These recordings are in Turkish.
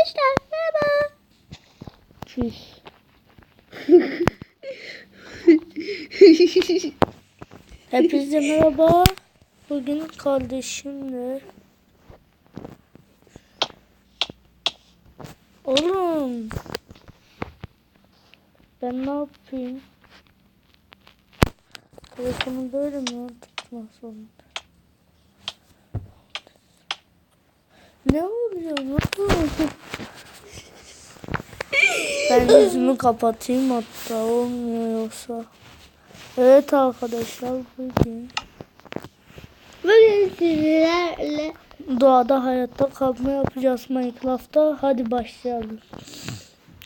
Arkadaşlar merhaba. Çüş. Hepinize merhaba. Bugün kardeşimle. Oğlum. Ben ne yapayım? Telefonu böyle mi tutmak zorunda? Ne oluyor? Ne oluyor? Ben yüzümü kapatayım hatta olmuyor yoksa. Evet arkadaşlar bugün Sizlerle doğada hayatta kalma yapacağız Minecraft'ta. Hadi başlayalım.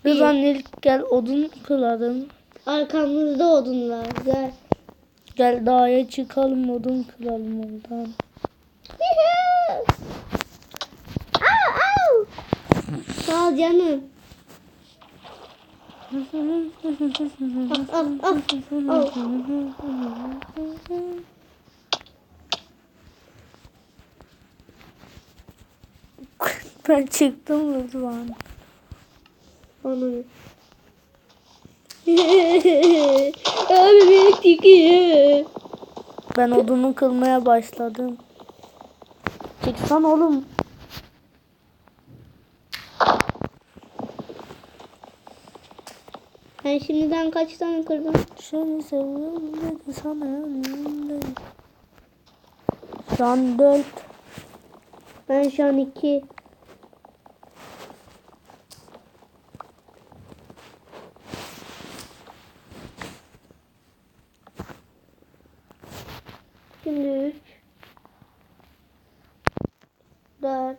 Rızan ilk gel odun kıralım. arkamızda odunlar. Gel. Gel dağa çıkalım odun kıralım oradan. Au. Sağ ol canım. Ben çıktım Rızan. Onu. Abi beni çekiyor. Ben odunu kırmaya başladım. Çıksan oğlum. Ben şimdiden kaç tane kırdım? Seni seviyorum dedi sana yanımda. Şu an 4. Ben şu an 2. Şimdi 3. 4.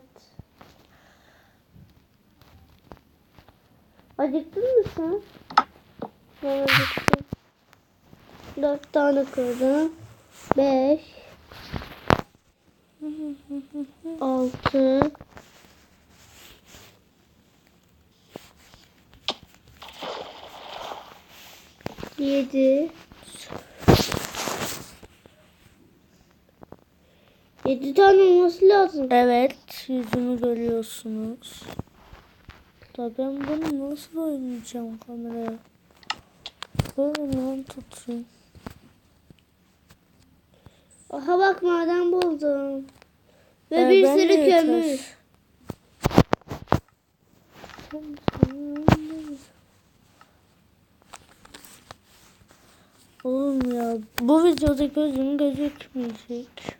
Acıktın mı sen? Ben acıktım. 4 tane kırdım. 5. 6. 7. 7 tane olması lazım. Evet, yüzümü görüyorsunuz. Da ben bunu nasıl oynayacağım kameraya? Böyle lan tutayım. Aha bak maden buldum. Ve Ben bir de sürü yeter. kömür. Oğlum ya, bu videoda gözüm gözükmeyecek.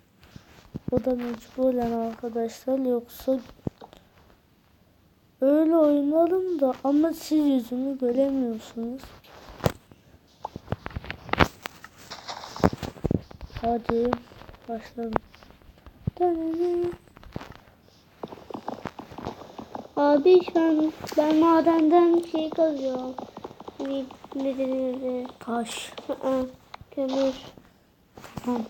O da mecburen arkadaşlar, yoksa öyle oynarım da ama siz yüzümü göremiyorsunuz. Hadi başlayalım. Abi ben madenden şey kazıyorum. Ne denir? Taş. Kömür. Tamam.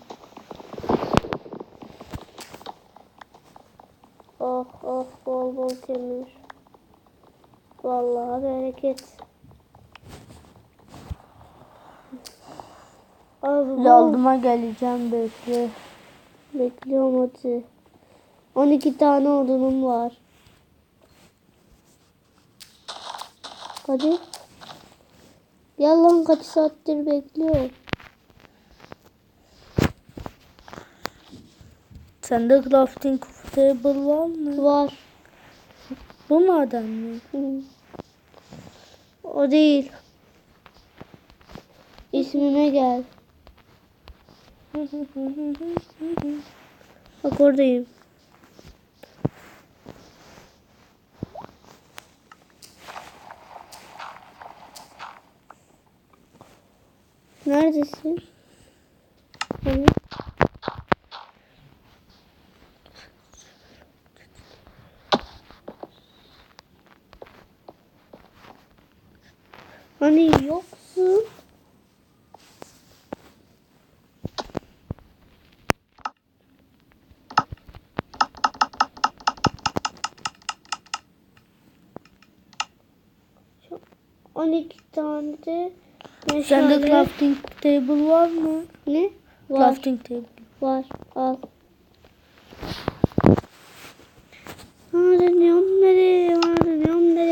Oh oh bol bol kömür. Vallahi bereket. Abi Yardıma geleceğim, bekle. bekliyorum hadi. 12 tane odunum var. Hadi. Gel lan kaç saattir bekliyorum. Sende crafting table var mı? Var. Bu maden mi? O değil. İsmime gel. Bak oradayım. Neredesin? Hani? Hani yoksun? Şu 12 tane de Sende meşale. crafting table var mı? Ne? Var. Crafting table. Var. Al. Madeniyorum nereye? Madeniyorum.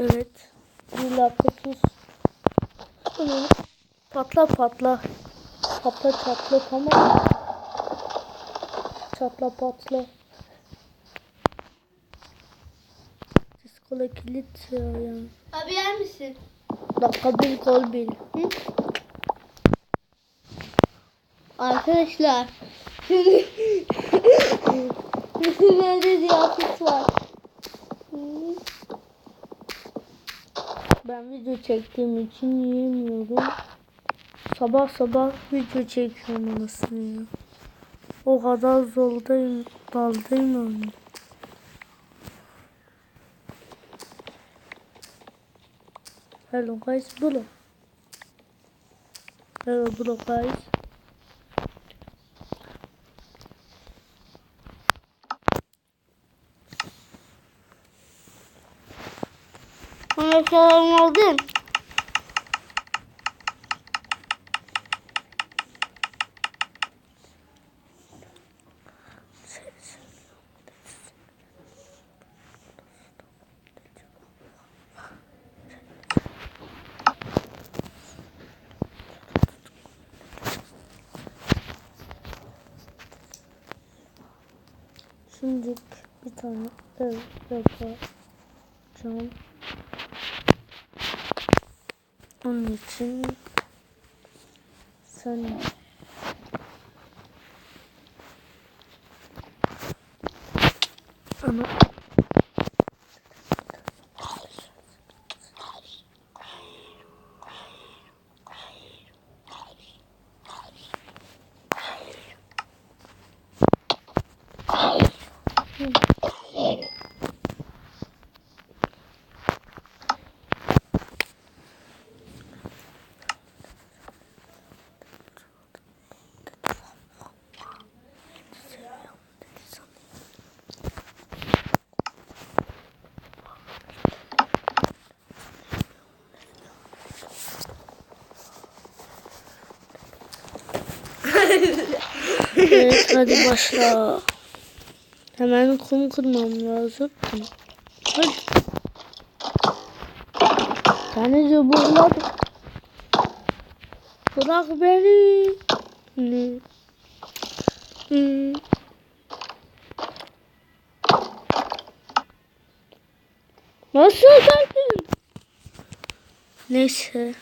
Evet. Bir lapta tuz. Patla patla. Patla çatla, tamam mı? Çatla patla. Diskola kilit ya yani. Abi yer misin? Dakika bir gol bir. Hı? Arkadaşlar. Şimdi bizim evde ziyafet var. Ben video çektiğim için yiyemiyorum. Sabah sabah video çekiyorum anasını ya. O kadar zoldayım, daldayım yani. Hello guys, bro. Hello bro guys. Arkadaşlarım aldın. Şimdi bir tane ev yapacağım. Onun için sen ama evet, hadi başla. Hemen kum kırmam lazım. Hadi. Tanrıcı buralar. Bırak beni. Ne? Nasıl geldin? Neyse.